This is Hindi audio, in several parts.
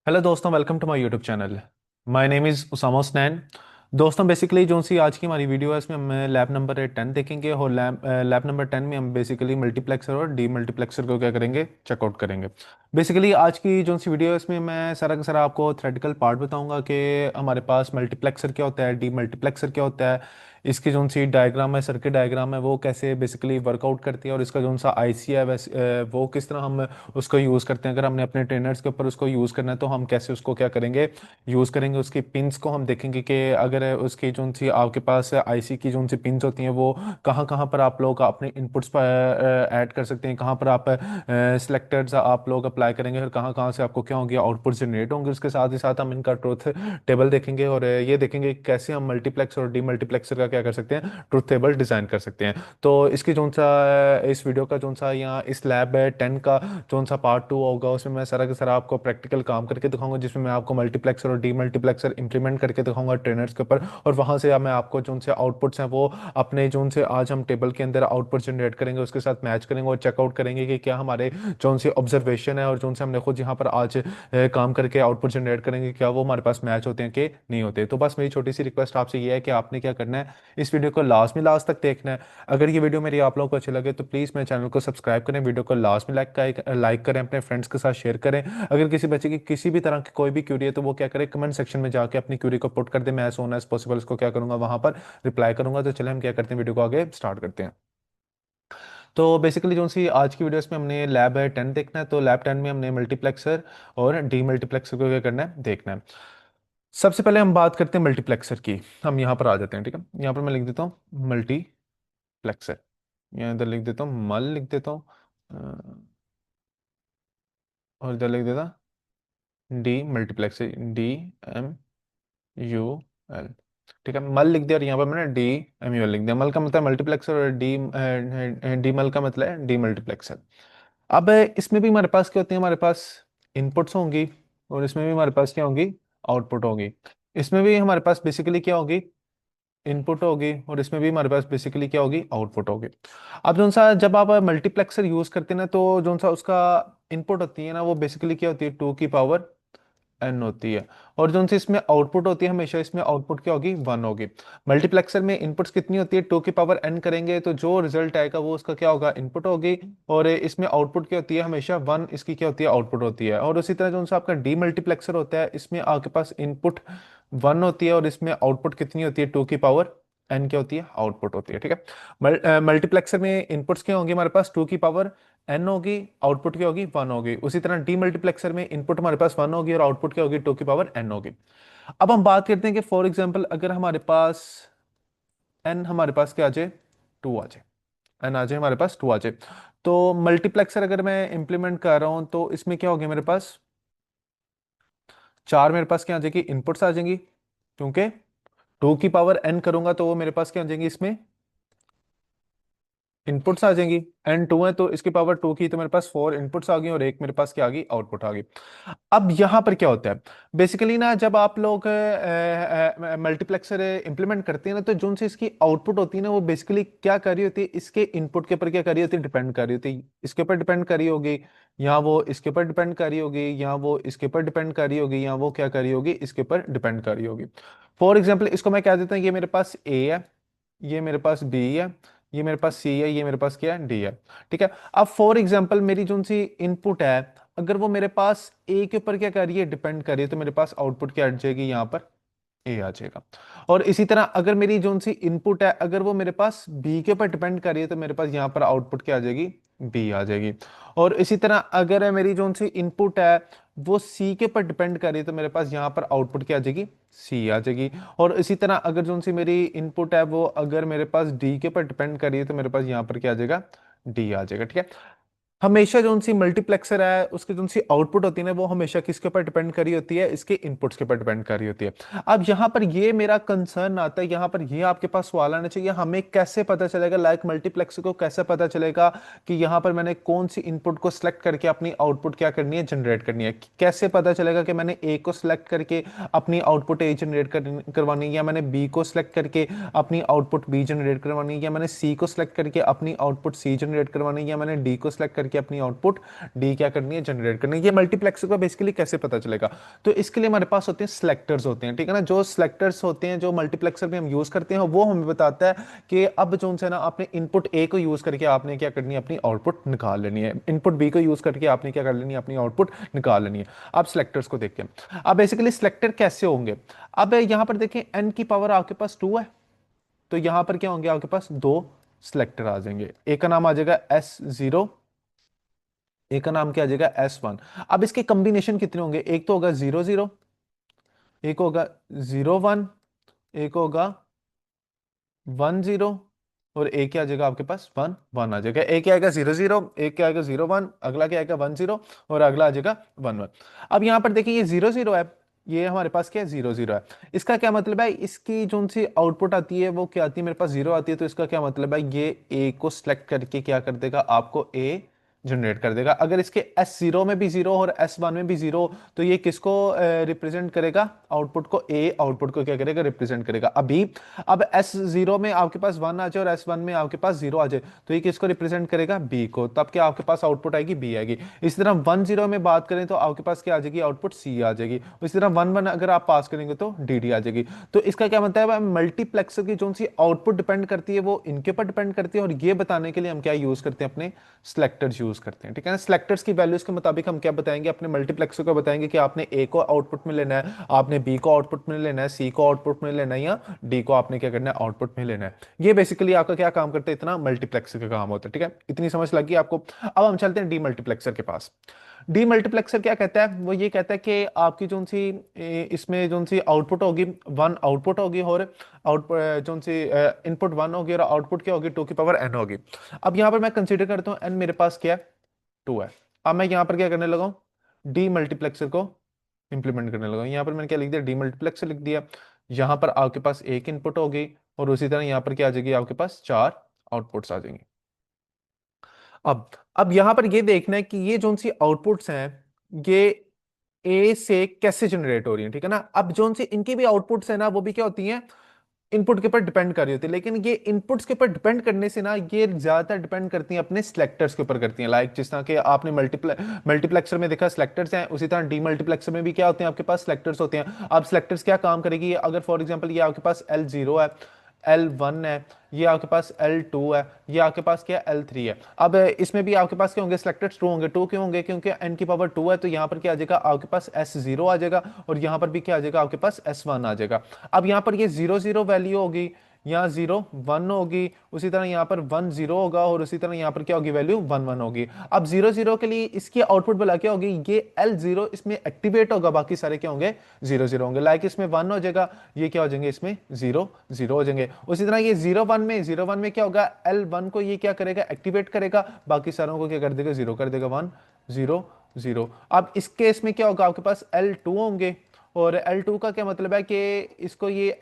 हेलो दोस्तों, welcome to my YouTube channel. My name is Usama Husnain. दोस्तों बेसिकली जो सी आज की हमारी वीडियो है इसमें हम लैब नंबर 10 देखेंगे और लैब नंबर 10 में हम बेसिकली मल्टीप्लेक्सर और डी मल्टीप्लेक्सर को क्या करेंगे, चेकआउट करेंगे। बेसिकली आज की जो सी वीडियो है इसमें मैं सारा का सारा आपको थ्योरेटिकल पार्ट बताऊंगा कि हमारे पास मल्टीप्लेक्सर क्या होता है, डी मल्टीप्लेक्सर क्या होता है, इसकी जो सी डायग्राम है, सर्किट डायग्राम है, वो कैसे बेसिकली वर्कआउट करती है, और इसका जो सा आईसी है वैसे वो किस तरह हम उसको यूज़ करते हैं। अगर हमने अपने ट्रेनर्स के ऊपर उसको यूज़ करना है तो हम कैसे उसको क्या करेंगे, यूज़ करेंगे। उसकी पिंस को हम देखेंगे कि अगर उसकी जो सी आपके पास आईसी की जो सी पिंस होती हैं वो कहाँ कहाँ पर आप लोग अपने इनपुट्स पर ऐड कर सकते हैं, कहाँ पर आप सिलेक्टर्स आप लोग अप्लाई करेंगे, फिर कहाँ कहाँ से आपको क्या होंगे, आउटपुट जनरेट होंगे। उसके साथ ही साथ हम इनका ट्रुथ टेबल देखेंगे और ये देखेंगे कि कैसे हम मल्टीप्लेक्स और डीमल्टीप्लेक्सर का क्या कर सकते हैं, ट्रुथ टेबल डिज़ाइन कर सकते हैं। तो इसकी जो सा इस वीडियो का जो सा या इस लैब 10 का जो सा पार्ट 2 होगा उसमें मैं सारा का सारा आपको प्रैक्टिकल काम करके दिखाऊंगा, जिसमें मैं आपको मल्टीप्लेक्सर और डीमल्टीप्लेक्सर इंप्लीमेंट करके दिखाऊंगा ट्रेनर्स के ऊपर। और वहां से मैं आपको जो से आउटपुट्स हैं वो अपने जो से आज हम टेबल के अंदर आउटपुट जनरेट करेंगे उसके साथ मैच करेंगे और चेकआउट करेंगे कि क्या हमारे जो से ऑब्जर्वेशन है और जो से हमने खुद यहाँ पर आज काम करके आउटपुट जनरेट करेंगे, क्या वो हमारे पास मैच होते हैं कि नहीं होते। तो बस मेरी छोटी सी रिक्वेस्ट आपसे ये है कि आपने क्या करना है, इस वीडियो को लास्ट तक देखना है। अगर ये वीडियो मेरी आप लोगों को अच्छी लगे तो प्लीज़ मेरे चैनल को सब्सक्राइब करें, वीडियो को लास्ट में लाइक करें, अपने फ्रेंड्स के साथ शेयर करें। अगर किसी बच्चे की किसी भी तरह की कोई भी क्यूरी है तो वो क्या करे, कमेंट सेक्शन में जाके अपनी क्यूरी को पुट कर दे। मैं एज सोन एज पॉसिबल उसको क्या करूंगा, वहां पर रिप्लाई करूंगा। तो चले हम क्या करते हैं, वीडियो को आगे स्टार्ट करते हैं। तो बेसिकली जो सी आज की वीडियोस में हमने लैब 10 देखना है, तो लैब 10 में हमने मल्टीप्लेक्सर और डी मल्टीप्लेक्सर को क्या करना है, देखना है। सबसे पहले हम बात करते हैं मल्टीप्लेक्सर की। हम यहाँ पर आ जाते हैं, ठीक है। यहाँ पर मैं लिख देता हूँ मल्टीप्लेक्सर, यहाँ इधर लिख देता हूँ मल, लिख देता हूँ और इधर लिख देता डी मल्टीप्लेक्सर, DMUL। ठीक है, मल लिख दिया और यहाँ पर मैंने DMUL लिख दिया। मल का मतलब मल्टीप्लेक्सर और डी मल का मतलब है डी मल्टीप्लेक्सर। अब इसमें भी हमारे पास क्या होती है, हमारे पास इनपुट्स होंगी और इसमें भी हमारे पास क्या होंगी, आउटपुट होगी। इसमें भी हमारे पास बेसिकली क्या होगी, इनपुट होगी, और इसमें भी हमारे पास बेसिकली क्या होगी, आउटपुट होगी। अब जो सा जब आप मल्टीप्लेक्सर यूज करते हैं ना, तो जो सा उसका इनपुट होती है ना वो बेसिकली क्या होती है, 2 की पावर n होती है। और जो सी इसमें आउटपुट होती है, हमेशा इसमें आउटपुट क्या होगी, 1 होगी। मल्टीप्लेक्सर में इनपुट्स कितनी होती है, 2 की पावर n करेंगे तो जो रिजल्ट आएगा वो उसका क्या होगा, इनपुट होगी। और इसमें आउटपुट क्या होती है, हमेशा 1 इसकी क्या होती है, आउटपुट होती है। और उसी तरह जो सा आपका डी मल्टीप्लेक्सर होता है, इसमें आपके पास इनपुट 1 होती है और इसमें आउटपुट कितनी होती है, 2 की पावर n क्या होती है, आउटपुट होती है। ठीक है, मल्टीप्लेक्सर में इनपुट्स क्या होंगे हमारे पास, 2 की पावर n होगी, आउटपुट क्या होगी, 1 होगी। उसी तरह डी मल्टीप्लेक्सर में इनपुट हमारे पास 1 होगी और आउटपुट क्या होगी, 2 की पावर n होगी। अब हम बात करते हैं कि फॉर एग्जाम्पल अगर हमारे पास n हमारे पास क्या आ जाए, 2 आ जाए, n आ जाए हमारे पास 2 आ जाए। तो मल्टीप्लेक्सर अगर मैं इंप्लीमेंट कर रहा हूं तो इसमें क्या होगी, मेरे पास 4 मेरे पास क्या आ जाएगी, इनपुट्स आ जाएंगी। क्योंकि 2 की पावर n करूंगा तो वो मेरे पास क्या आ जाएंगी, इसमें इनपुट्स आ जाएंगी। एन 2 है तो इसकी पावर 2 की, तो मेरे पास 4 इनपुट्स आ गई और एक मेरे पास क्या आ गई, आउटपुट आ गई। अब यहां पर क्या होता है, बेसिकली ना जब आप लोग मल्टीप्लेक्सर इंप्लीमेंट करते हैं ना, तो जो से इसकी आउटपुट होती है ना वो बेसिकली क्या कर रही होती है, इसके इनपुट के ऊपर क्या कर रही होती है, डिपेंड कर रही होती है। इसके ऊपर डिपेंड कर रही होगी, या वो इसके ऊपर डिपेंड कर रही होगी, या वो इसके ऊपर डिपेंड कर रही होगी, या वो क्या कर रही होगी, इसके ऊपर डिपेंड कर रही होगी। फॉर एग्जाम्पल इसको मैं कह देता हूँ, ये मेरे पास ए है, ये मेरे पास बी है, ये मेरे पास सी है, ये मेरे पास क्या है, डी है। ठीक है, अब फॉर एग्जांपल मेरी जो सी इनपुट है, अगर वो मेरे पास ए के ऊपर क्या कर रही है, डिपेंड कर रही है, तो मेरे पास आउटपुट क्या आ जाएगी, यहाँ पर ए आ जाएगा। और इसी तरह अगर मेरी जो सी इनपुट है, अगर वो मेरे पास बी के ऊपर डिपेंड कर रही है, तो मेरे पास यहाँ पर आउटपुट क्या आ जाएगी, बी आ जाएगी। और इसी तरह अगर मेरी जो सी इनपुट है वो सी के ऊपर डिपेंड कर रही है, तो मेरे पास यहाँ पर आउटपुट क्या आ जाएगी, सी आ जाएगी। और इसी तरह अगर जो सी मेरी इनपुट है वो अगर मेरे पास डी के ऊपर डिपेंड कर रही है, तो मेरे पास यहाँ पर क्या आ जाएगा, डी आ जाएगा। ठीक है, हमेशा जो सी मल्टीप्लेक्सर है उसकी जो सी आउटपुट होती है ना वो हमेशा किसके ऊपर डिपेंड कर रही होती है, इसके इनपुट्स के ऊपर डिपेंड कर रही होती है। अब यहाँ पर ये मेरा कंसर्न आता है, यहाँ पर ये आपके पास सवाल आना चाहिए, हमें कैसे पता चलेगा, लाइक मल्टीप्लेक्सर को कैसे पता चलेगा कि यहाँ पर मैंने कौन सी इनपुट को सिलेक्ट करके अपनी आउटपुट क्या करनी है, जनरेट करनी है। कैसे पता चलेगा कि मैंने ए को सिलेक्ट करके अपनी आउटपुट ए जनरेट करवानी है, या मैंने बी को सिलेक्ट करके अपनी आउटपुट बी जनरेट करवानी है, या मैंने सी को सिलेक्ट करके अपनी आउटपुट सी जनरेट करवानी है, या मैंने डी को सिलेक्ट करके करके अपनी आउटपुट डी क्या करनी है, जनरेट करनी है। ये मल्टीप्लेक्सर का बेसिकली कैसे पता चलेगा, तो इसके लिए हमारे पास होते हैं सिलेक्टर्स होते हैं, ठीक है ना। जो सिलेक्टर्स होते हैं जो मल्टीप्लेक्सर में हम यूज करते हैं, वो हमें बताता है कि अब जो है ना आपने इनपुट ए को यूज करके आपने क्या करनी है, अपनी आउटपुट निकाल लेनी है, इनपुट बी को यूज करके आपने क्या कर लेनी है, अपनी आउटपुट निकाल लेनी है। अब सिलेक्टर्स को देखते हैं। अब बेसिकली सिलेक्टर कैसे होंगे, अब यहां पर देखें एन की पावर आपके पास 2 है, तो यहां पर क्या होंगे, आपके पास दो सिलेक्टर आ जाएंगे। एक का नाम आ जाएगा S0, एक का नाम क्या आ जाएगा S1। अब इसके कॉम्बिनेशन कितने होंगे, एक तो होगा 0 0, एक होगा 0 1, एक होगा 1 0, और एक क्या आ जाएगा आपके पास 1 1 आ जाएगा। एक क्या आएगा 0 0, एक क्या आएगा 0 1, अगला क्या आएगा 1 0, और अगला आ जाएगा 1 1। अब यहां पर देखिए ये 0 0 है, ये हमारे पास क्या है 0 0 है। इसका क्या मतलब है, इसकी जो सी आउटपुट आती है वो क्या आती है, मेरे पास 0 आती है, तो इसका क्या मतलब है, ये ए को सिलेक्ट करके क्या कर देगा, आपको ए जनरेट कर देगा। अगर इसके S0 में भी 0 और S1 में भी 0, तो ये किसको रिप्रेजेंट करेगा, आउटपुट को, ए आउटपुट को क्या करेगा, रिप्रेजेंट करेगा। अभी अब S0 में आपके पास 1 आ जाए और S1 में आपके पास 0 आ जाए, तो ये किसको रिप्रेजेंट करेगा, बी को, तब क्या आपके पास आउटपुट आएगी, बी आएगी। इसी तरह 1 0 में बात करें तो आपके पास क्या आ जाएगी, आउटपुट सी आ जाएगी। इसी तरह 1 1 अगर आप पास करेंगे तो डी आ जाएगी। तो इसका क्या मतलब है, मल्टीप्लेक्सर की जो सी आउटपुट डिपेंड करती है वो इनके ऊपर डिपेंड करती है, और ये बताने के लिए हम क्या यूज करते हैं, अपने सिलेक्टर्स यूज करते हैं, ठीक है ना। सिलेक्टर्स की वैल्यूज के मुताबिक हम क्या बताएंगे, अपने मल्टीप्लेक्सर को बताएंगे कि आपने ए को आउटपुट में लेना है, आपने बी को आउटपुट में लेना है, सी को आउटपुट में लेना है, या डी को आपने क्या करना है, आउटपुट में लेना है। ये बेसिकली आपका क्या काम करता है, इतना मल्टीप्लेक्सर का काम होता है, ठीक है। इतनी समझ लगी आपको। अब हम चलते हैं डी मल्टीप्लेक्सर के पास। डी मल्टीप्लेक्सर क्या कहता है, वो ये कहता है कि आपकी जो सी इसमें जो सी आउटपुट होगी, वन आउटपुट होगी, और आउटपुट जो सी इनपुट 1 होगी, और आउटपुट क्या होगी, 2 की पावर n होगी। अब यहां पर मैं कंसीडर करता हूं n मेरे पास क्या है, 2 है। अब मैं यहां पर क्या करने लगा हूं, डी मल्टीप्लेक्सर को इंप्लीमेंट करने लगा हूं। यहां पर मैंने क्या लिख दिया, डी मल्टीप्लेक्सर लिख दिया। यहां पर आपके पास एक इनपुट होगी, और उसी तरह यहां पर क्या आ जाएगी, आपके पास 4 आउटपुट्स आ जाएंगे। अब यहां पर ये देखना है कि ये जो सी आउटपुट्स हैं, ये ए से कैसे जनरेट हो रही है, ठीक है ना। अब जो सी इनकी भी आउटपुट्स है ना, वो भी क्या होती हैं, इनपुट के ऊपर डिपेंड कर रही होती है, लेकिन ये इनपुट्स के ऊपर डिपेंड करने से ना, ये ज्यादातर डिपेंड करती हैं अपने सिलेक्टर्स के ऊपर करती हैं। लाइक जिस तरह के आपने मल्टीप्लेक्सर में देखा सिलेक्टर्स हैं, उसी तरह डी मल्टीप्लेक्सर में भी क्या होते हैं, आपके पास सिलेक्टर्स होते हैं। अब सिलेक्टर्स क्या काम करेगी, अगर फॉर एग्जांपल ये आपके पास L0 है, L1 है, ये आपके पास L2 है, ये आपके पास क्या L3 है। अब इसमें भी आपके पास क्या होंगे, सिलेक्टर्स ट्रू होंगे। ट्रू क्यों होंगे, क्योंकि n की पावर 2 है, तो यहाँ पर क्या आ जाएगा, आपके पास S0 आ जाएगा, और यहाँ पर भी क्या आ जाएगा, आपके पास S1 आ जाएगा। अब यहाँ पर ये 0 0 वैल्यू होगी, यहाँ 0 1 होगी, उसी तरह यहाँ पर 1 0 होगा, और उसी तरह यहाँ पर क्या होगी, वैल्यू 1 1 होगी। अब 0 0 के लिए इसकी आउटपुट बोला क्या होगी, ये L0 इसमें एक्टिवेट होगा, बाकी सारे क्या होंगे, 0 0 होंगे। लाइक इसमें 1 हो जाएगा, ये क्या हो जाएंगे, इसमें 0 0 हो जाएंगे। उसी तरह ये 0 1 में क्या होगा, L1 को ये क्या करेगा, एक्टिवेट करेगा, बाकी सारों को क्या कर देगा, 0 कर देगा, 1 0 0। अब इस केस में क्या होगा, आपके पास L2 होंगे, और L2 का क्या मतलब है कि इसको ये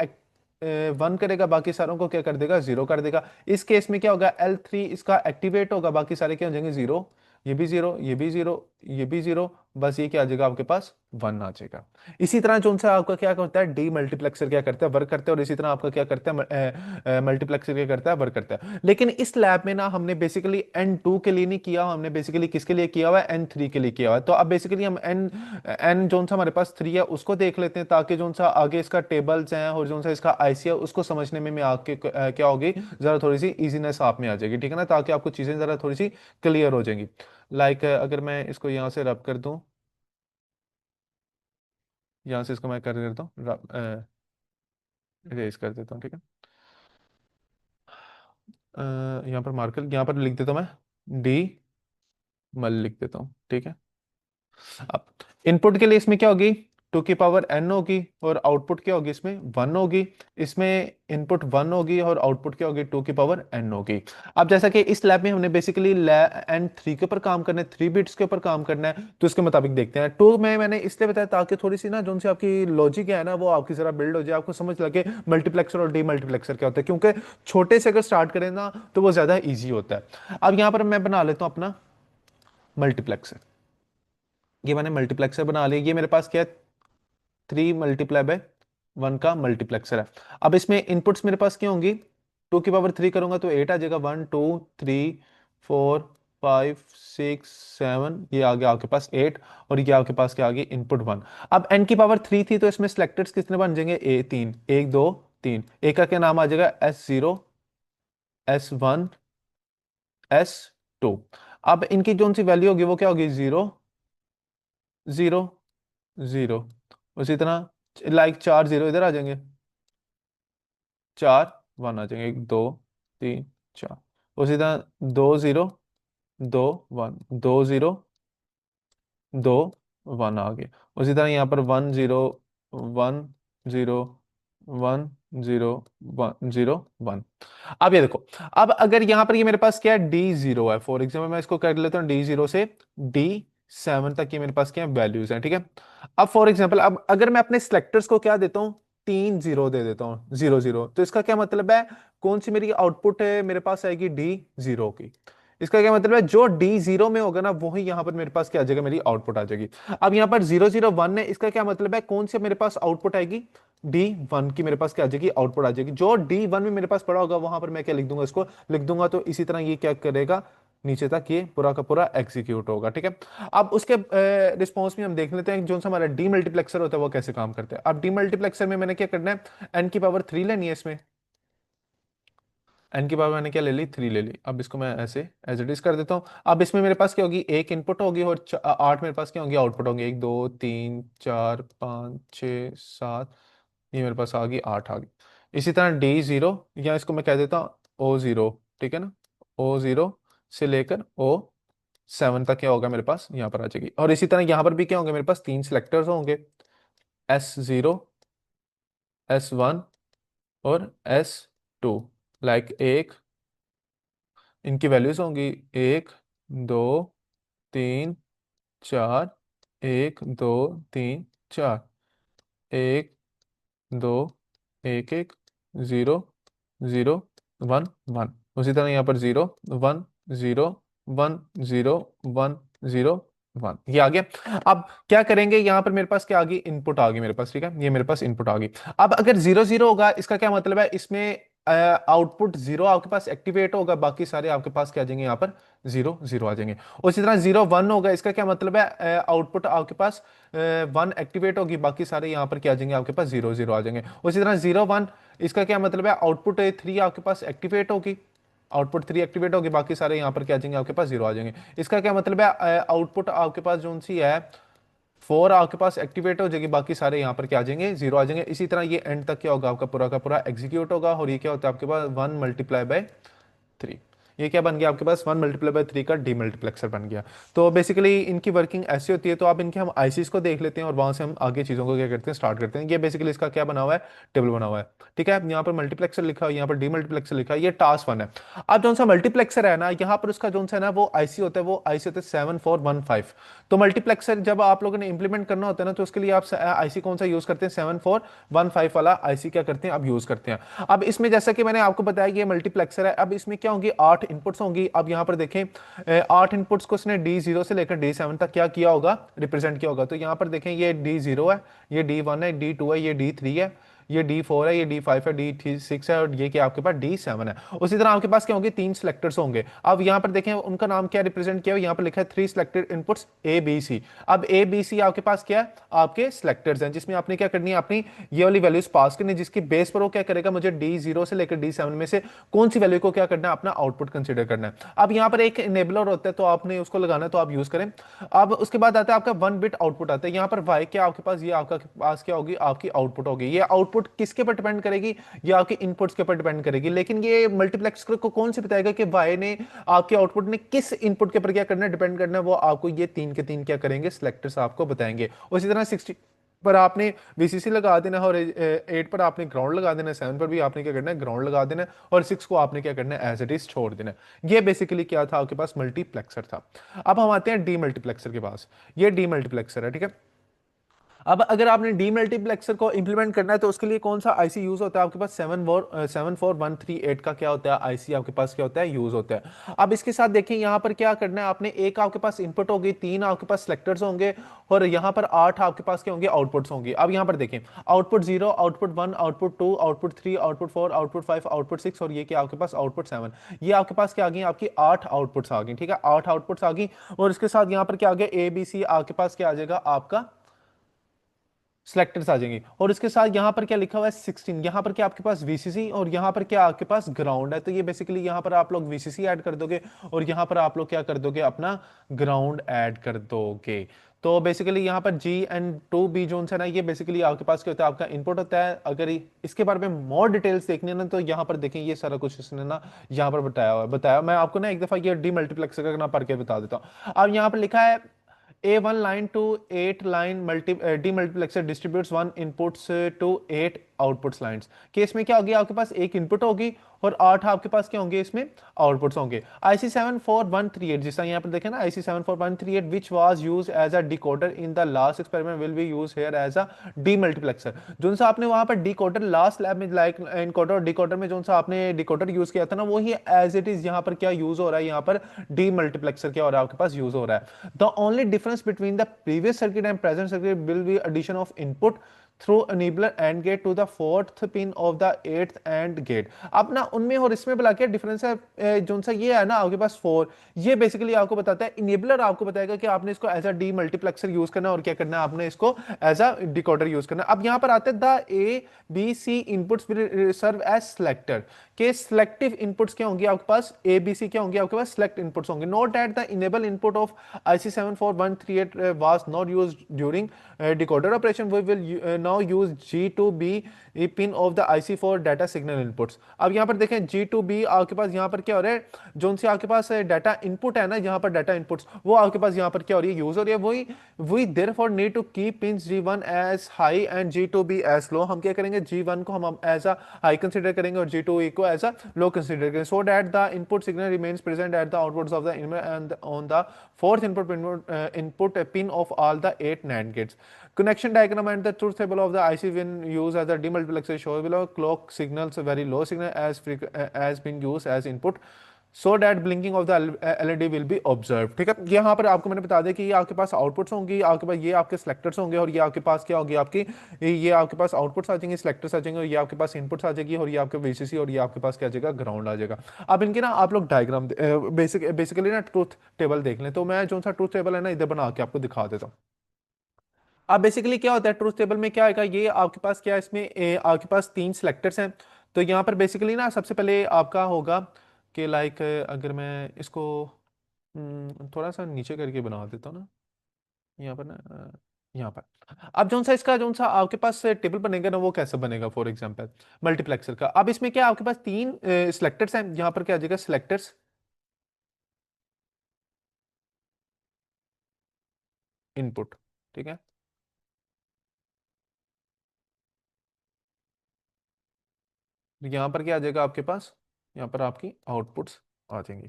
1 करेगा, बाकी सारों को क्या कर देगा, 0 कर देगा। इस केस में क्या होगा, L3 इसका एक्टिवेट होगा, बाकी सारे क्या हो जाएंगे, 0, ये भी 0, ये भी 0, ये भी 0, बस ये क्या आ जाएगा, आपके पास 1 आ जाएगा। इसी तरह जो सा आपका क्या करता है, डी मल्टीप्लेक्सर क्या करता है, वर्क करता है, और इसी तरह आपका क्या करता है, मल्टीप्लेक्सर क्या करता है, वर्क करता है। लेकिन इस लैब में ना हमने बेसिकली N2 के लिए नहीं किया, हमने बेसिकली किसके लिए किया हुआ है, N3 के लिए किया हुआ है। तो अब बेसिकली हम एन जो सा हमारे पास 3 है उसको देख लेते हैं, ताकि जो सा आगे इसका टेबल्स हैं और जो सा इसका आईसी है उसको समझने में आगे क्या होगी, जरा थोड़ी सी इजीनेस आप में आ जाएगी, ठीक है ना, ताकि आपको चीजें जरा थोड़ी सी क्लियर हो जाएंगी। लाइक अगर मैं इसको यहाँ से रब कर दूं, यहाँ से इसको मैं कर देता हूँ, इरेज कर देता हूँ, ठीक है। यहाँ पर मार्कर, यहाँ पर लिख देता हूँ मैं डी मल लिख देता हूँ, ठीक है। अब इनपुट के लिए इसमें क्या होगी, 2 की पावर n होगी, और आउटपुट क्या होगी, इसमें 1 होगी। इसमें इनपुट 1 होगी और आउटपुट क्या होगी, 2 की पावर n होगी। अब जैसा कि इस लैब में हमने बेसिकली N3 के ऊपर काम करना है, 3 बिट्स के ऊपर काम करना है, तो इसके मुताबिक देखते हैं। 2 में मैंने इसलिए बताया ताकि थोड़ी सी ना जो सी आपकी लॉजिक है ना, वो आपकी जरा बिल्ड हो जाए, आपको समझ लगे मल्टीप्लेक्सर और डी मल्टीप्लेक्सर क्या होता है, क्योंकि छोटे से अगर स्टार्ट करें ना तो वो ज्यादा ईजी होता है। अब यहां पर मैं बना लेता हूं अपना मल्टीप्लेक्सर। ये मैंने मल्टीप्लेक्सर बना लिया, ये मेरे पास क्या है, 3 × 1 का मल्टीप्लेक्सर है। अब इसमें इनपुट्स मेरे पास क्या होंगी, 2 की पावर 3 करूंगा तो 8 आ जाएगा, 1 2 3 4 5 6 7, ये आ गया आपके पास 8, और ये आपके पास क्या आ गया इनपुट 1। अब n की पावर 3 थी तो इसमें सिलेक्टर्स कितने बन जाएंगे, ए 3, 1 2 3, एक का क्या नाम आ जाएगा S0, S1, S2। अब इनकी जो सी वैल्यू होगी वो क्या होगी, 0 0 0। उसी तरह लाइक 4 0 इधर आ जाएंगे, 4 1 आ जाएंगे, 1 2 3 4। उसी तरह 2 0 2 1, 2 0 2 1 आ गए। उसी तरह यहाँ पर 1 0 1 0 1 0 1 0 1। अब ये देखो, अब अगर यहाँ पर ये मेरे पास क्या है, D0 है, फॉर एग्जाम्पल मैं इसको कर लेता हूँ D0 से D7 तक, ये मेरे पास क्या है वैल्यूज हैं, ठीक है। अब फॉर एग्जाम्पल अब अगर मैं अपने सिलेक्टर्स को क्या देता हूँ, 3 0 दे देता हूँ, 0 0, तो इसका क्या मतलब है, कौन सी मेरी आउटपुट है मेरे पास आएगी, D0 की। इसका क्या मतलब है, जो D0 में होगा ना वही यहां पर मेरे पास क्या आ जाएगा, मेरी आउटपुट आ जाएगी। अब यहाँ पर 0 0 1 है, इसका क्या मतलब है, कौन सी मेरे पास आउटपुट आएगी, D1 की मेरे पास क्या आ जाएगी, आउटपुट आ जाएगी। जो D1 में मेरे पास पड़ा होगा वहां पर मैं क्या लिख दूंगा, इसको लिख दूंगा, तो इसी तरह ये क्या करेगा, नीचे तक ये पूरा का पूरा एग्जीक्यूट होगा, ठीक है। अब उसके रिस्पॉन्स में हम देख लेते हैं जो सा हमारा डीमल्टीप्लेक्सर होता है वो कैसे काम करता है। अब डीमल्टीप्लेक्सर में मैंने क्या करना है, n की पावर 3 लेनी है इसमें, n की पावर मैंने क्या ले ली, 3 ले ली। अब इसको मैं ऐसे एज इट इज कर देता हूँ। अब इसमें मेरे पास क्या होगी, एक इनपुट होगी और 8 मेरे पास क्या होंगे, आउटपुट होंगे, 1 2 3 4 5 6 7, ये मेरे पास आ गई 8 आ गई। इसी तरह D0, या इसको मैं कह देता हूँ O0, ठीक है ना, O0 से लेकर O7 तक क्या होगा मेरे पास यहाँ पर आ जाएगी। और इसी तरह यहाँ पर भी क्या होंगे, मेरे पास 3 सिलेक्टर्स होंगे, S0, S1 और S2, लाइक एक, इनकी वैल्यूज होंगी 1 2 3 4, 1 2 3 4, 1 2 1 1, 0 0 1 1। उसी तरह यहाँ पर 0 1 0 1 0 1 0 1, ये आ गया। अब क्या करेंगे, यहाँ पर मेरे पास क्या आ गई, इनपुट आ गई मेरे पास, ठीक है, ये मेरे पास इनपुट आ गई। अब अगर 0 0 होगा, इसका क्या मतलब है, इसमें आउटपुट 0 आपके पास एक्टिवेट होगा, बाकी सारे आपके पास क्या आ जाएंगे, यहाँ पर 0 0 आ जाएंगे। उसी तरह 0 1 होगा, इसका क्या मतलब है, आउटपुट आपके पास 1 एक्टिवेट होगी, बाकी सारे यहाँ पर क्या आ जाएंगे, आपके पास 0 0 आ जाएंगे। उसी तरह 0 1, इसका क्या मतलब है, आउटपुट 3 आपके पास एक्टिवेट होगी, आउटपुट 3 एक्टिवेट होगी, बाकी सारे यहाँ पर क्या आ जाएंगे, आपके पास 0 आ जाएंगे। इसका क्या मतलब है, आउटपुट आपके पास जो सी है 4 आपके पास एक्टिवेट हो जाएगी, बाकी सारे यहाँ पर क्या आ जाएंगे, 0 आ जाएंगे। इसी तरह ये एंड तक क्या होगा, आपका पूरा का पूरा एग्जीक्यूट होगा। और ये क्या होता है आपके पास 1 × 3, ये क्या बन गया आपके पास, 1 × 3 का डीमल्टीप्लेक्सर बन गया। तो बेसिकली इनकी वर्किंग ऐसी होती है। तो आप इनके हम आईसीस को देख लेते हैं और वहां से हम आगे चीजों को क्या करते हैं, स्टार्ट करते हैं। ये बेसिकली इसका क्या बना हुआ है, टेबल बना हुआ है, ठीक है। यहाँ पर मल्टीप्लेक्सर लिखा है, यहाँ पर डीमल्टीप्लेक्सर लिखा है, ये टास्क 1 है। अब जो सा मल्टीप्लेक्सर है ना, यहाँ पर उसका जो सा है ना वो आईसी होता है, वो आईसी होता है 7415। तो मल्टीप्लेक्सर जब आप लोगों ने इंप्लीमेंट करना होता है ना, तो उसके लिए आप आईसी कौन सा यूज करते हैं, 7415 वाला आईसी क्या करते हैं, अब यूज करते हैं। अब इसमें जैसा कि मैंने आपको बताया कि ये मल्टीप्लेक्सर है, अब इसमें क्या होंगी, 8 इनपुट्स होंगी। अब यहाँ पर देखें 8 इनपुट्स को उसने D0 से लेकर D7 तक क्या किया होगा, रिप्रेजेंट किया होगा। तो यहाँ पर देखें ये D0 है, ये D1 है, D2 है, ये D3 है, ये D4 है, ये D5 है, D6 है, और ये क्या आपके पास D7 है। उसी तरह आपके पास क्या होंगे, 3 सिलेक्टर्स होंगे। अब यहाँ पर देखें उनका नाम क्या रिप्रेजेंट किया है, यहाँ पर लिखा है 3 सिलेक्टेड इनपुट्स ABC। अब ABC आपके पास क्या है, आपके सिलेक्टर्स हैं, जिसमें आपने क्या करनी है, अपनी ये वाली वैल्यूज पास करनी है, जिसकी बेस पर वो क्या करेगा, मुझे D0 से लेकर D7 में से कौन सी वैल्यू को क्या करना है, अपना आउटपुट कंसीडर करना है। अब यहाँ पर एक इनेबलर होता है, तो आपने उसको लगाना है, तो आप यूज करें। अब उसके बाद आता है आपका 1 बिट आउटपुट आता है। यहाँ पर Y क्या आपके पास, ये आपका पास क्या होगी, आपकी आउटपुट होगी। ये आउटपुट किसके पर डिपेंड करेगी, ये आपके इनपुट्स के ऊपर डिपेंड करेगी। लेकिन ये मल्टीप्लेक्स को कौन से बताएगा कि Y ने, आपके आउटपुट ने किस इनपुट के ऊपर क्या करना है, डिपेंड करना है, वो आपको ये 3 के 3 क्या करेंगे, सिलेक्टर्स आपको बताएंगे। उसी तरह 60 पर आपने वीसीसी लगा देना है, और 8 पर आपने ग्राउंड लगा देना है, 7 पर भी आपने क्या करना है, ग्राउंड लगा देना है, और 6 को आपने क्या करना है, एज इट इज छोड़ देना है। ये बेसिकली क्या था, आपके पास मल्टीप्लेक्सर था। अब हम आते हैं डीमल्टीप्लेक्सर के पास। ये डीमल्टीप्लेक्सर है, ठीक है। अब अगर आपने डीमल्टीप्लेक्सर को इंप्लीमेंट करना है तो उसके लिए कौन सा आईसी यूज होता है आपके पास? 74138 का क्या होता है आईसी आपके पास क्या होता है यूज होता है। अब इसके साथ देखें यहाँ पर क्या करना है आपने, एक आपके पास इनपुट होगी, तीन आपके पास सेलेक्टर्स होंगे, और यहाँ पर आठ आपके पास क्या होंगे? आउटपुट्स होंगे। अब यहाँ पर देखें, output zero, output one, output two, output three, output four, output five, output six, और ये क्या आपके पास? Output seven. ये आपके पास क्या आ गई? आपकी आठ आउटपुट्स आ गई। ठीक है, आठ आउटपुट्स आ गई। और इसके साथ यहाँ पर क्या आ गया? ए बी सी आपके पास क्या आ जाएगा? आपका सेलेक्टर्स आ जाएंगे। और इसके साथ यहाँ पर क्या लिखा हुआ है? 16। यहाँ पर क्या आपके पास? वीसीसी, और यहाँ पर क्या आपके पास? ग्राउंड है। तो ये बेसिकली यहाँ पर आप लोग वीसीसी ऐड कर दोगे, और यहाँ पर आप लोग क्या कर दोगे? अपना ग्राउंड ऐड कर दोगे। तो बेसिकली यहाँ पर जी एंड टू बी जोन है ना, ये बेसिकली आपके पास क्या होता है? आपका इनपुट होता है। अगर इसके बारे में मोर डिटेल्स देखनी है ना, तो यहाँ पर देखें, ये सारा कुछ इसने ना यहाँ पर बताया मैं आपको ना एक दफा ये डीमल्टीप्लेक्स का ना पढ़ के बता देता हूँ। अब यहाँ पर लिखा है A1 line to 8 line demultiplexer distributes one inputs to 8 outputs lines. Case में क्या होगी? आपके पास एक इनपुट होगी और आठ आपके पास क्या होंगे? इसमें आउटपुट्स होंगे। आईसी 74138, जिस तरह यहाँ पर देखें ना, IC 74138 which was use as a decoder in the last experiment will be use here as a demultiplexer. जो सा आपने वहां पर डिकोडर लास्ट लैब में, लाइक इनकोडर और डिकोडर में जो सा आपने डिकोडर यूज किया था ना, वही एज इट इज यहाँ पर क्या यूज हो रहा है? यहाँ पर डीमल्टीप्लेक्सर क्या हो रहा है? आपके पास यूज हो रहा है। The only difference between the previous circuit and present circuit will be addition of input through enabler and gate to the fourth pin of the eighth and gate। अब ना उनमें और इसमें भला क्या डिफरेंस है? जो सा ये है ना आपके पास फोर, ये बेसिकली आपको बताता है, इनेबलर आपको बताएगा कि आपने इसको as a demultiplexer use करना है, और क्या करना है? आपने इसको एज अ डिकोडर यूज करना है। अब यहां पर आते हैं the A B C inputs will serve as selector. के सिलेक्टिव इनपुट्स क्या होंगे आपके पास? ए बी सी क्या होंगे आपके पास? सेलेक्ट इनपुट्स होंगे। Note that the enable input of IC 74138 was not used during decoder operation। We will now use G2B pin of the IC for data signal inputs। अब यहाँ पर देखें G2B आपके पास यहाँ पर क्या हो रहा है? जो सी आपके पास डाटा इनपुट है ना, यहाँ पर डाटा इनपुट्स, वो आपके पास यहाँ पर क्या हो रही है? यूज हो रही है। वही we therefore need to keep pins G1 as high and G2B as low। हम क्या करेंगे? G1 को हम एज अ हाई कंसीडर करेंगे और G2E को एज अ लो कंसीडर करेंगे, so that the input signal remains present at the outputs of the input and on the fourth input pin of all the 8 NAND gates। Connection diagram and the truth table of the IC when used as a demultiplexer show below। Clock signals a very low signal as been used as input so that blinking of the LED will be observed। ठीक है, यहाँ पर आपको मैंने बता दिया कि ये आपके पास आउटपुट्स होंगी, आपके पास ये आपके सेलेक्टर्स होंगे, और ये आपके पास क्या होगी? आपकी ये आपके पास आउटपुट्स आ जाएंगे, सेलेक्टर्स आ जाएंगे, और ये आपके पास इनपुट्स आ जाएगी, और ये आपके VCC, और ये आपके पास क्या आ जाएगा? ग्राउंड आ जाएगा। अब इनके ना आप लोग डायग्राम बेसिकली ना ट्रूथ टेबल देख लें। तो मैं जो सा ट्रूथ टेबल है ना, इधर बना के आपको दिखा देता हूँ। अब बेसिकली क्या होता है ट्रूथ टेबल में? क्या आएगा? ये आपके पास क्या है? इसमें आपके पास तीन सेलेक्टर्स हैं। तो यहाँ पर बेसिकली ना सबसे पहले आपका होगा कि लाइक, अगर मैं इसको थोड़ा सा नीचे करके बना देता हूँ ना, यहाँ पर ना, यहाँ पर। अब जो सा इसका जो सा आपके पास टेबल बनेगा ना, वो कैसे बनेगा? फॉर एग्जांपल मल्टीप्लेक्सर का। अब इसमें क्या आपके पास तीन सिलेक्टर्स हैं, यहाँ पर क्या आ जाएगा? Selectors input. ठीक है, यहाँ पर क्या आ जाएगा आपके पास? यहाँ पर आपकी आउटपुट्स आ जाएंगी।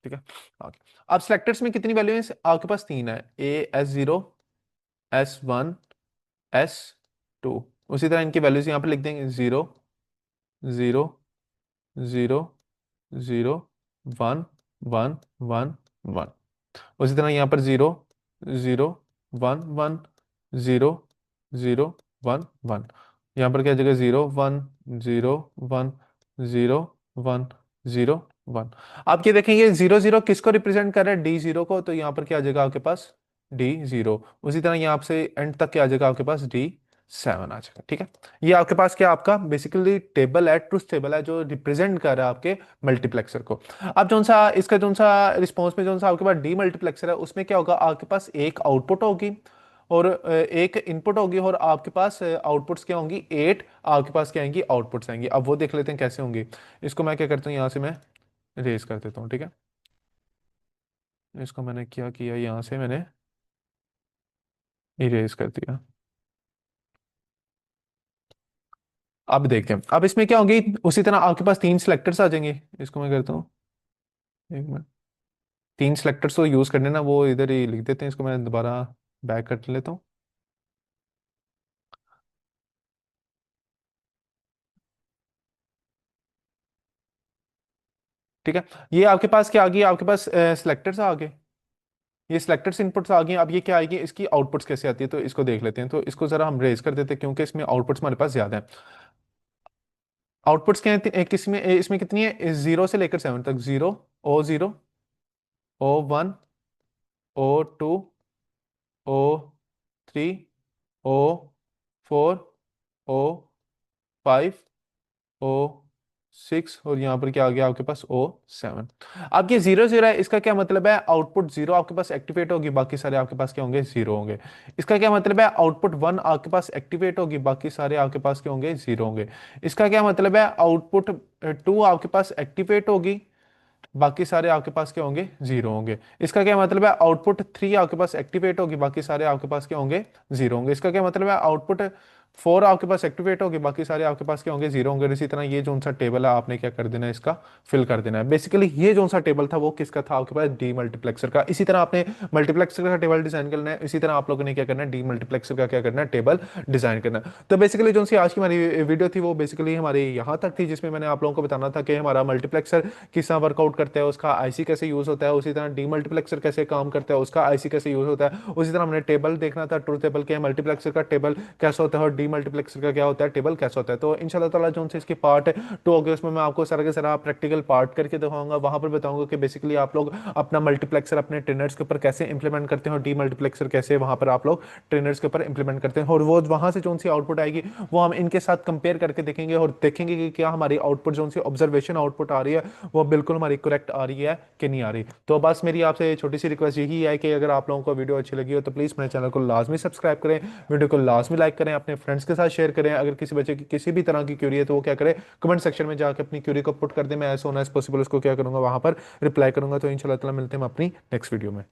ठीक है, ओके। अब सेलेक्टर्स में कितनी वैल्यू है आपके पास? तीन है, S0, S1, S2। उसी तरह इनकी वैल्यूज यहाँ पर लिख देंगे, 0, 0, 0, 0, 1, 1, 1, 1। उसी तरह यहाँ पर 0, 0, 1, 1, 0, 0, 1, 1। यहाँ पर क्या जगह? 0, 1, 0, 1, 0, 1, 0, 1। आप ये देखेंगे 0, 0 किसको रिप्रेजेंट कर रहा है? D0 को। तो यहाँ पर क्या आ जाएगा आपके पास? D0। उसी तरह यहाँ से एंड तक क्या आ जाएगा आपके पास? D7 आ जाएगा। ठीक है, ये आपके पास क्या आपका बेसिकली टेबल है, ट्रूथ टेबल है, जो रिप्रेजेंट कर रहा है आपके मल्टीप्लेक्सर को। अब जो सा इसका जो सा रिस्पॉन्स में जो सा आपके पास डीमल्टीप्लेक्सर है, उसमें क्या होगा? आपके पास एक आउटपुट होगी और एक इनपुट होगी, और आपके पास आउटपुट्स क्या होंगी? 8 आपके पास क्या आएंगी? आउटपुट्स आएंगी। अब वो देख लेते हैं कैसे होंगी। इसको मैं क्या करता हूँ, यहाँ से मैं रेज कर देता हूँ। ठीक है, इसको मैंने क्या किया, यहाँ से मैंने इरेज कर दिया। अब देखते हैं, अब इसमें क्या होगी? उसी तरह आपके पास तीन सिलेक्टर्स आ जाएंगे। इसको मैं करता हूँ, एक मिनट। 3 सेलेक्टर्स तो यूज़ करने ना, वो इधर ही लिख देते हैं, इसको मैं दोबारा बैक कर लेता हूँ। ठीक है, ये आपके पास क्या आ गया, आपके पास सेलेक्टर्स आ गए, ये सिलेक्टर्स इनपुट्स आ गई। अब ये क्या आएगी, इसकी आउटपुट्स कैसे आती है, तो इसको देख लेते हैं। तो इसको जरा हम रेज कर देते हैं क्योंकि इसमें आउटपुट्स हमारे पास ज्यादा है। आउटपुट्स क्या है किसमें, इसमें कितनी है, 0 से लेकर 7 तक। 0 O 0 O 1 O 2 O 3 O 4 O 5 O 6, और यहाँ पर क्या आ गया आपके पास, O 7। अब ये 0 0 है, इसका क्या मतलब है, आउटपुट 0 आपके पास एक्टिवेट होगी, बाकी सारे आपके पास क्या होंगे, 0 होंगे। इसका क्या मतलब है, आउटपुट 1 आपके पास एक्टिवेट होगी, बाकी सारे आपके पास क्या होंगे, 0 होंगे। इसका क्या मतलब है, आउटपुट 2 आपके पास एक्टिवेट होगी, बाकी सारे आपके पास क्या होंगे, 0 होंगे। इसका क्या मतलब है, आउटपुट 3 आपके पास एक्टिवेट होगी, बाकी सारे आपके पास क्या होंगे, 0 होंगे। इसका क्या मतलब है, आउटपुट 4 आपके पास एक्टिवेट होगी, बाकी सारे आपके पास क्या होंगे, 0 होंगे। और इसी तरह ये जो सा टेबल है आपने क्या कर देना है, इसका फिल कर देना है। बेसिकली ये जो सा टेबल था वो किसका था, आपके पास डी मल्टीप्लेक्सर का। इसी तरह आपने मल्टीप्लेक्सर का टेबल डिजाइन करना है, इसी तरह आप लोगों ने क्या करना है, डी मल्टीप्लेक्सर का क्या करना है, टेबल डिजाइन करना है। तो बेसिकली जो सी आज की हमारी वीडियो थी वो बेसिकली हमारी यहाँ तक थी, जिसमें मैंने आप लोगों को बताना था कि हमारा मल्टीप्लेक्सर किस तरह वर्कआउट करता है, उसका आईसी कैसे यूज होता है, उसी तरह डीमल्टीप्लेक्सर कैसे काम करता है, उसका आईसी कैसे यूज होता है। उसी तरह हमने टेबल देखना था, ट्रूथ टेबल के, मल्टीप्लेक्सर का टेबल कैसा होता है और डीमल्टीप्लेक्सर का क्या होता है, टेबल कैसा होता है। तो इंशाल्लाह ताला जो से इसके पार्ट 2 हो गए, उसमें मैं आपको सारा के सारा प्रैक्टिकल पार्ट करके दिखाऊंगा। वहां पर बताऊंगा कि बेसिकली आप लोग अपना मल्टीप्लेक्सर अपने ट्रेनर्स के ऊपर कैसे इंप्लीमेंट करते हैं और डीमल्टीप्लेक्सर कैसे वहां पर आप लोग ट्रेनर्स के ऊपर इंप्लीमेंट करते हैं, और वो वहां से जो सी आउटपुट आएगी वो हम इनके साथ कंपेयर करके देखेंगे और देखेंगे कि क्या हमारी आउटपुट जो सी ऑब्जर्वेशन आउटपुट आ रही है वो बिल्कुल हमारी करेक्ट आ रही है कि नहीं आ रही। तो बस मेरी आपसे छोटी सी रिक्वेस्ट यही है कि अगर आप लोगों को वीडियो अच्छी लगी हो तो प्लीज़ मेरे चैनल को लाजमी सब्सक्राइब करें, वीडियो को लाजमी लाइक करें, अपने फ्रेंड्स के साथ शेयर करें। अगर किसी बच्चे की किसी भी तरह की क्यूरी है तो वो क्या करे, कमेंट सेक्शन में जाकर अपनी क्यूरी को पुट कर दे, मैं एज सोन एज पॉसिबल उसको क्या करूंगा, वहां पर रिप्लाई करूंगा। तो इंशाल्लाह ताला मिलते हैं हम अपनी नेक्स्ट वीडियो में।